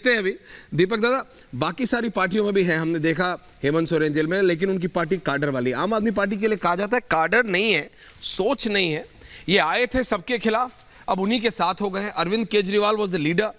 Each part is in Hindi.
देखते हैं अभी दीपक दादा, बाकी सारी पार्टियों में भी है, हमने देखा हेमंत सोरेन जेल में, लेकिन उनकी पार्टी काडर वाली। आम आदमी पार्टी के लिए कहा जाता है काडर नहीं है, सोच नहीं है। ये आए थे सबके खिलाफ, अब उन्हीं के साथ हो गए हैं। Arvind Kejriwal was the leader,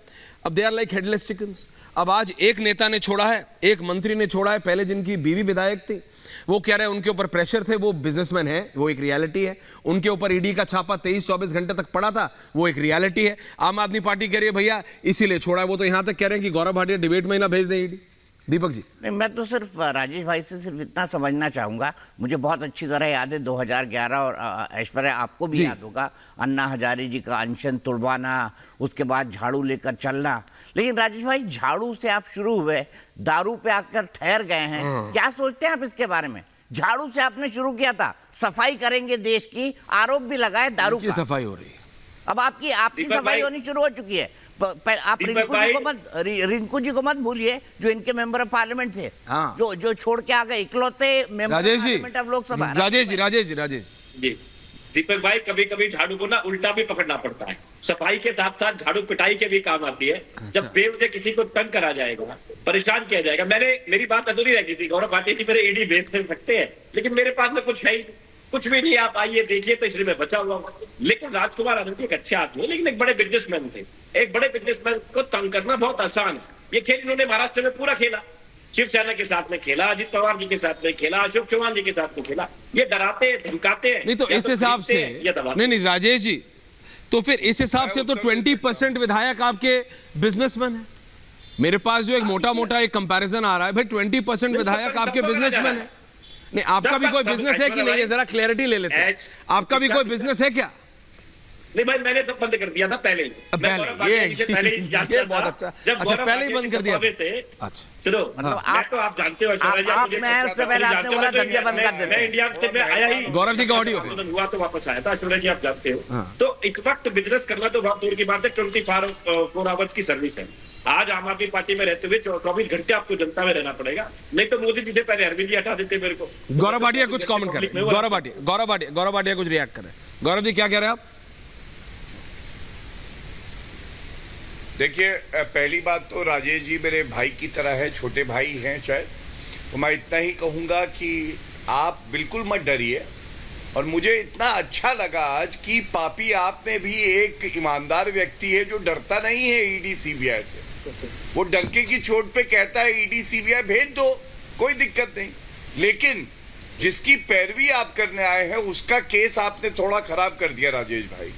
अब they are like headless chickens. अब आज एक नेता ने छोड़ा है, एक मंत्री ने छोड़ा है, पहले जिनकी बीवी विधायक थी वो कह रहे हैं उनके ऊपर प्रेशर थे, वो बिजनेसमैन है, वो एक रियलिटी है। उनके ऊपर ईडी का छापा 23-24 घंटे तक पड़ा था, वो एक रियलिटी है। आम आदमी पार्टी कह रही है भैया इसीलिए छोड़ा है। वो तो यहां तक कह रहे हैं कि गौरव भाटिया डिबेट में ही ना भेज दें ईडी। दीपक जी। नहीं, मैं तो सिर्फ राजेश भाई से सिर्फ इतना समझना चाहूँगा, मुझे बहुत अच्छी तरह याद है 2011, और ऐश्वर्या आपको भी याद होगा, अन्ना हजारे जी का अनशन तुड़वाना, उसके बाद झाड़ू लेकर चलना। लेकिन राजेश भाई, झाड़ू से आप शुरू हुए, दारू पे आकर ठहर गए हैं, क्या सोचते हैं आप इसके बारे में? झाड़ू से आपने शुरू किया था, सफाई करेंगे देश की, आरोप भी लगाए दारू की सफाई हो रही है, अब आपकी सफाई होनी शुरू हो चुकी है। आप रिंकू जी को मत भूलिए, जो इनके मेंबर ऑफ पार्लियामेंट थे, हाँ। जो छोड़ के आ गए, इकलौते member of parliament of Lok Sabha. Rajesh ji Deepak भाई, कभी कभी झाड़ू को ना उल्टा भी पकड़ना पड़ता है। सफाई के साथ साथ झाड़ू पिटाई के भी काम आती है। जब बेवजह किसी को तंग करा जाएगा, परेशान किया जाएगा। मेरी बात अधूरी रह गई थी। गौरव भाटिया जी मेरे ईडी भेज सकते हैं, लेकिन मेरे पास में कुछ है ही कुछ भी नहीं। आप आइए देखिए, तो इसलिए मैं बचा हुआ हूं। लेकिन राजकुमार आनंद एक अच्छे आदमी है, लेकिन एक बड़े बिजनेसमैन थे। एक बड़े बिजनेसमैन को तंग करना बहुत आसान है। ये खेल इन्होंने महाराष्ट्र में पूरा खेला, शिवसेना के साथ में खेला, अजित पवार जी के साथ में खेला, अशोक चौहान जी के साथ में खेला। ये डराते धमकाते हैं। नहीं तो इस हिसाब से नहीं राजेश जी, तो फिर इस हिसाब से तो 20% विधायक आपके बिजनेसमैन है। मेरे पास जो एक मोटा एक कंपैरिजन आ रहा है, भाई 20% विधायक आपके बिजनेसमैन है। नहीं, आपका भी कोई बिजनेस है कि नहीं है, जरा क्लैरिटी ले लेते हैं। आपका भी कोई बिजनेस है क्या? नहीं भाई, मैंने तो बंद कर दिया था पहले ही। ये बहुत अच्छा, अच्छा पहले ही बंद कर दिया। अच्छा चलो, मैं तो आप जानते हो, मैं उससे पहले आपने बोला धंधे बंद कर देते। मैं इंडिया से मैं आया ही, गौरव जी का ऑडियो हुआ तो वापस आया था। ऐश्वर्या जी आप जानते हो, तो इस वक्त बिजनेस करना तो बहुत दूर की बात है। 24 आवर्स की सर्विस है। आज आम आदमी पार्टी में रहते हुए 24 घंटे आपको जनता में रहना पड़ेगा। नहीं तो मोदी जी से पहले अरविंद जी हटा देते मेरे को। गौरव भाटिया कुछ कमेंट कर रहे हैं, गौरव भाटिया कुछ रिएक्ट कर रहे हैं। गौरव जी क्या कह रहे हैं आप? देखिए, पहली बात तो राजेश जी मेरे भाई की तरह है, छोटे भाई हैं शायद, तो मैं इतना ही कहूँगा कि आप बिल्कुल मत डरिए। और मुझे इतना अच्छा लगा आज कि पापी आप में भी एक ईमानदार व्यक्ति है जो डरता नहीं है ईडी सीबीआई से। वो डंके की चोट पे कहता है ईडी सीबीआई भेज दो, कोई दिक्कत नहीं। लेकिन जिसकी पैरवी आप करने आए हैं उसका केस आपने थोड़ा खराब कर दिया राजेश भाई।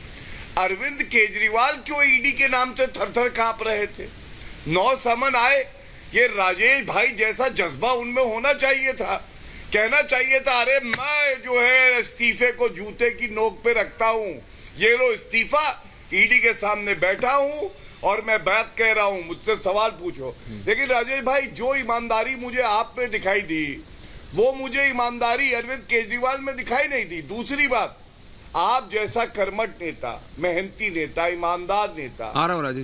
अरविंद केजरीवाल क्यों ईडी के नाम से थर-थर कांप रहे थे? 9 समन आए, ये राजेश भाई जैसा जज्बा उनमें होना चाहिए था। कहना चाहिए था, अरे मैं जो है इस्तीफे को जूते की नोक पे रखता हूं, ये लो इस्तीफा, ईडी के सामने बैठा हूं और मैं बात कह रहा हूं, मुझसे सवाल पूछो। लेकिन राजेश भाई, जो ईमानदारी मुझे आप में दिखाई दी, वो मुझे ईमानदारी अरविंद केजरीवाल में दिखाई नहीं दी। दूसरी बात, आप जैसा कर्मठ नेता, मेहनती नेता, ईमानदार नेता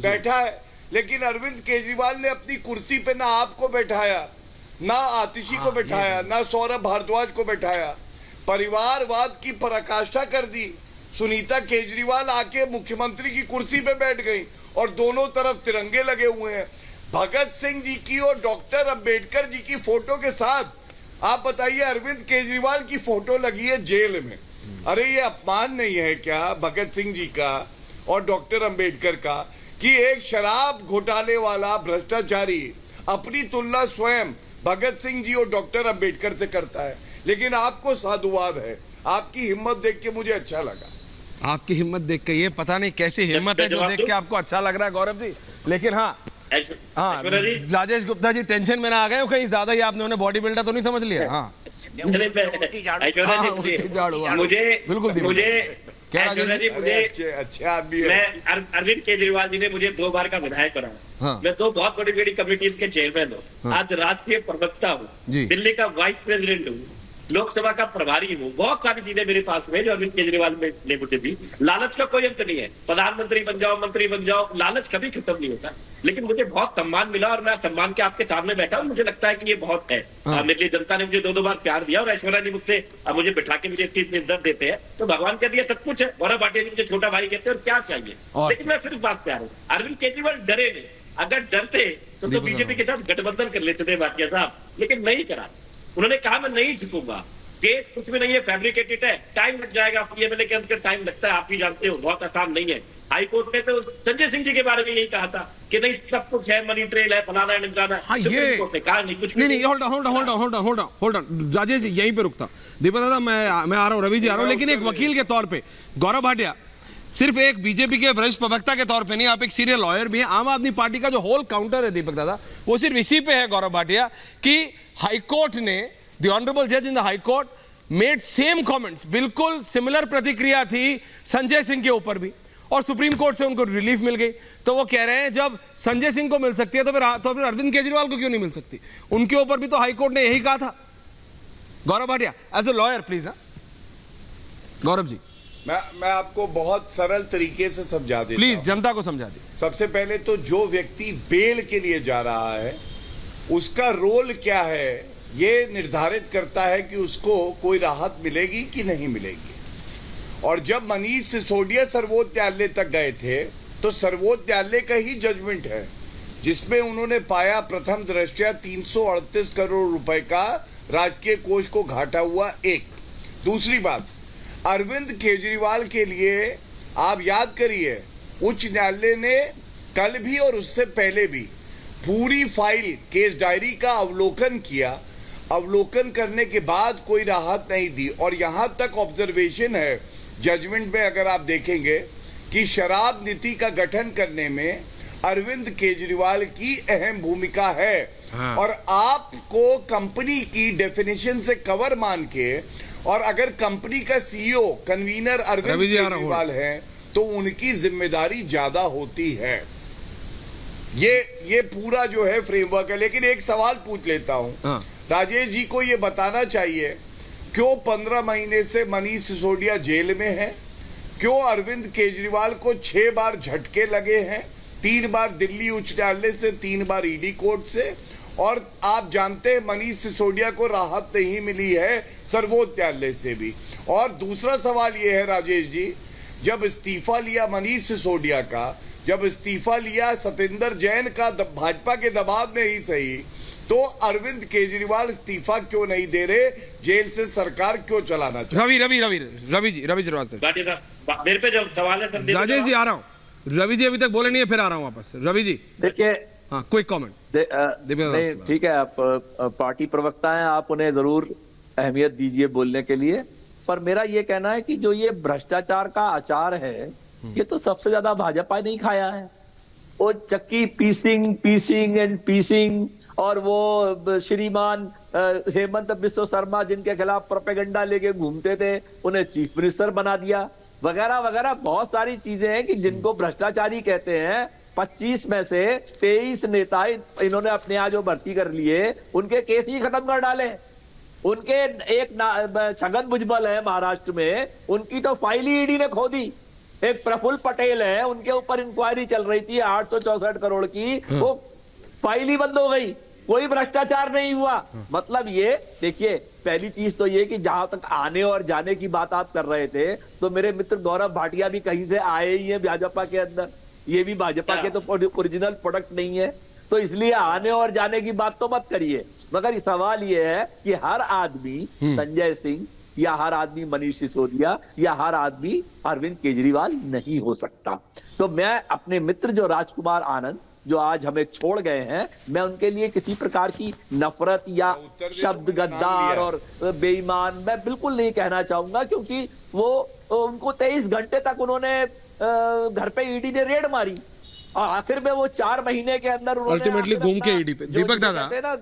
बैठा है, लेकिन अरविंद केजरीवाल ने अपनी कुर्सी पे ना आपको बैठाया, ना आतिशी को बैठाया, ना सौरभ भारद्वाज को बैठाया। परिवारवाद की पराकाष्ठा कर दी। सुनीता केजरीवाल आके मुख्यमंत्री की कुर्सी पे बैठ गई और दोनों तरफ तिरंगे लगे हुए हैं। भगत सिंह जी की और डॉक्टर अंबेडकर जी की फोटो के साथ आप बताइए, अरविंद केजरीवाल की फोटो लगी है जेल में। अरे ये अपमान नहीं है क्या भगत सिंह जी का और डॉक्टर अंबेडकर का कि एक शराब घोटाले वाला भ्रष्टाचारी अपनी तुलना स्वयं भगत सिंह जी और डॉक्टर अंबेडकर से करता है? लेकिन आपको साधुवाद है, आपकी हिम्मत देख के मुझे अच्छा लगा। आपकी हिम्मत देख के, ये पता नहीं कैसी हिम्मत है जो देख के आपको अच्छा लग रहा है गौरव जी। लेकिन हाँ राजेश गुप्ता जी टेंशन में ना आ गए हो कहीं ज्यादा ही, आपने उन्हें बॉडी बिल्डर तो नहीं समझ लिया? हाँ मुझे अच्छे आदमी है। अरविंद केजरीवाल जी ने मुझे 2 बार का विधायक बनाया। मैं 2 बहुत बड़ी कमेटी के चेयरमैन हूँ। आज राष्ट्रीय प्रवक्ता हूँ, दिल्ली का वाइस प्रेसिडेंट हूँ, लोकसभा का प्रभारी हूँ। बहुत सारी चीजें मेरे पास में जो अरविंद केजरीवाल ने मुझे दी। लालच का कोई अंत नहीं है, प्रधानमंत्री बन जाओ, मंत्री बन जाओ, लालच कभी खत्म नहीं होता। लेकिन मुझे बहुत सम्मान मिला और मैं सम्मान के आपके सामने बैठा हूँ। मुझे लगता है कि ये बहुत है। मेरे लिए जनता ने मुझे 2 बार प्यार दिया और ऐश्वर्या जी मुझसे मुझे बिठा के मुझे इतनी इज्जत देते हैं, तो भगवान का दिया सब कुछ है। गौरव भाटिया जी मुझे छोटा भाई कहते हैं और क्या चाहिए। लेकिन मैं सिर्फ बात पे आ रहा हूँ, अरविंद केजरीवाल डरे नहीं। अगर डरते तो बीजेपी के साथ गठबंधन कर लेते थे भाटिया साहब, लेकिन नहीं करा। उन्होंने कहा मैं नहीं झुकूंगा, केस कुछ भी नहीं है, फैब्रिकेटेड है, टाइम लग जाएगा, पीएमएलए के अंदर टाइम लगता है, आप भी जानते हो, बहुत आसान नहीं है। हाईकोर्ट ने तो संजय सिंह जी के बारे में यही कहा था कि नहीं सब कुछ है, मनी ट्रेल है, फलाना है, ढिमकाना है। हाँ, सुप्रीम ये कोर्ट ने कहा नहीं कुछ नहीं, होल्ड ऑन राजेश जी, यहीं पे रुकता। दीपक दादा मैं आ रहा हूँ, रवि जी आ रहा हूँ, लेकिन एक वकील के तौर पे गौरव भाटिया सिर्फ एक बीजेपी के वरिष्ठ प्रवक्ता के तौर पे नहीं, आप एक सीनियर लॉयर भी हैं। आम आदमी पार्टी का जो होल काउंटर है दीपक दादा, वो सिर्फ इसी पे है गौरव भाटिया कि हाईकोर्ट ने, द ऑनरेबल जज in the high court made same comments, बिल्कुल सिमिलर प्रतिक्रिया थी संजय सिंह के ऊपर भी, और सुप्रीम कोर्ट से उनको रिलीफ मिल गई। तो वो कह रहे हैं जब संजय सिंह को मिल सकती है तो फिर अरविंद केजरीवाल को क्यों नहीं मिल सकती? उनके ऊपर भी तो हाईकोर्ट ने यही कहा था। Gaurav Bhatia as a lawyer please. Gaurav ji मैं आपको बहुत सरल तरीके से समझा देता प्लीज, हूं। जनता को समझा दी। सबसे पहले तो जो व्यक्ति बेल के लिए जा रहा है उसका रोल क्या है, ये निर्धारित करता है कि उसको कोई राहत मिलेगी कि नहीं मिलेगी। और जब मनीष सिसोदिया सर्वोच्च न्यायालय तक गए थे तो सर्वोच्च न्यायालय का ही जजमेंट है जिसमें उन्होंने पाया प्रथम दृष्टया 338 करोड़ रुपए का राजकीय कोष को घाटा हुआ। एक दूसरी बात, अरविंद केजरीवाल के लिए आप याद करिए, उच्च न्यायालय ने कल भी और उससे पहले भी पूरी फाइल केस डायरी का अवलोकन किया। अवलोकन करने के बाद कोई राहत नहीं दी। और यहां तक ऑब्जर्वेशन है जजमेंट में, अगर आप देखेंगे कि शराब नीति का गठन करने में अरविंद केजरीवाल की अहम भूमिका है। हाँ। और आपको कंपनी की डेफिनेशन से कवर मान के, और अगर कंपनी का सीईओ कन्वीनर अरविंद केजरीवाल है तो उनकी जिम्मेदारी ज्यादा होती है। ये पूरा जो है फ्रेमवर्क है। लेकिन एक सवाल पूछ लेता हूं, हाँ। राजेश जी को ये बताना चाहिए क्यों 15 महीने से मनीष सिसोदिया जेल में है, क्यों अरविंद केजरीवाल को 6 बार झटके लगे हैं, 3 बार दिल्ली उच्च न्यायालय से, 3 बार ईडी कोर्ट से, और आप जानते हैं मनीष सिसोदिया को राहत नहीं मिली है सर्वोच्च न्यायालय से भी। और दूसरा सवाल यह है राजेश जी, जब इस्तीफा लिया मनीष सिसोदिया का, जब इस्तीफा लिया सत्येंद्र जैन का भाजपा के दबाव में ही सही, तो अरविंद केजरीवाल इस्तीफा क्यों नहीं दे रहे, जेल से सरकार क्यों चलाना चाहिए? रवि श्रीवास्तव, भाटिया साहब मेरे पे जो सवाल है सर, राजेश जी आ रहा हूँ। रवि जी अभी तक बोले नहीं है, फिर आ रहा हूँ वापस। रवि जी देखिए, हाँ, क्विक कमेंट। नहीं ठीक है, आप पार्टी प्रवक्ता हैं, आप उन्हें जरूर अहमियत दीजिए बोलने के लिए, पर मेरा ये कहना है कि जो ये भ्रष्टाचार का अचार है ये तो सबसे ज्यादा भाजपा ने ही खाया है। वो चक्की पीसिंग एंड पीसिंग, और वो श्रीमान हेमंत बिस्व शर्मा जिनके खिलाफ प्रोपेगेंडा लेके घूमते थे उन्हें चीफ मिनिस्टर बना दिया, वगैरह वगैरह बहुत सारी चीजें हैं कि जिनको भ्रष्टाचारी कहते हैं। 25 में से 23 नेता इन्होंने अपने यहाँ जो भर्ती कर लिए उनके केस ही खत्म कर डाले। उनके एक छगन भुजबल है महाराष्ट्र में, उनकी तो फाइल ही ईडी ने खो दी। एक प्रफुल्ल पटेल है, उनके ऊपर इंक्वायरी चल रही थी 864 करोड़ की, वो फाइल ही बंद हो गई, कोई भ्रष्टाचार नहीं हुआ। मतलब ये देखिए, पहली चीज तो ये कि जहां तक आने और जाने की बात आप कर रहे थे, तो मेरे मित्र गौरव भाटिया भी कहीं से आए ही हैं भाजपा के अंदर, ये भी भाजपा के तो ओरिजिनल प्रोडक्ट नहीं है, तो इसलिए आने और जाने की बात तो मत करिए। मगर सवाल ये है कि हर आदमी संजय सिंह या हर आदमी मनीष सिसोदिया या हर आदमी अरविंद केजरीवाल नहीं हो सकता। तो मैं अपने मित्र जो राजकुमार आनंद जो आज हमें छोड़ गए हैं, मैं उनके लिए किसी प्रकार की नफरत या शब्द गद्दार और बेईमान मैं बिल्कुल नहीं कहना चाहूंगा, क्योंकि वो उनको 23 घंटे तक उन्होंने घर पे ईडी ने रेड मारी और आखिर में वो 4 महीने के अंदर अल्टीमेटली घूम के ईडी पे। दीपक दादा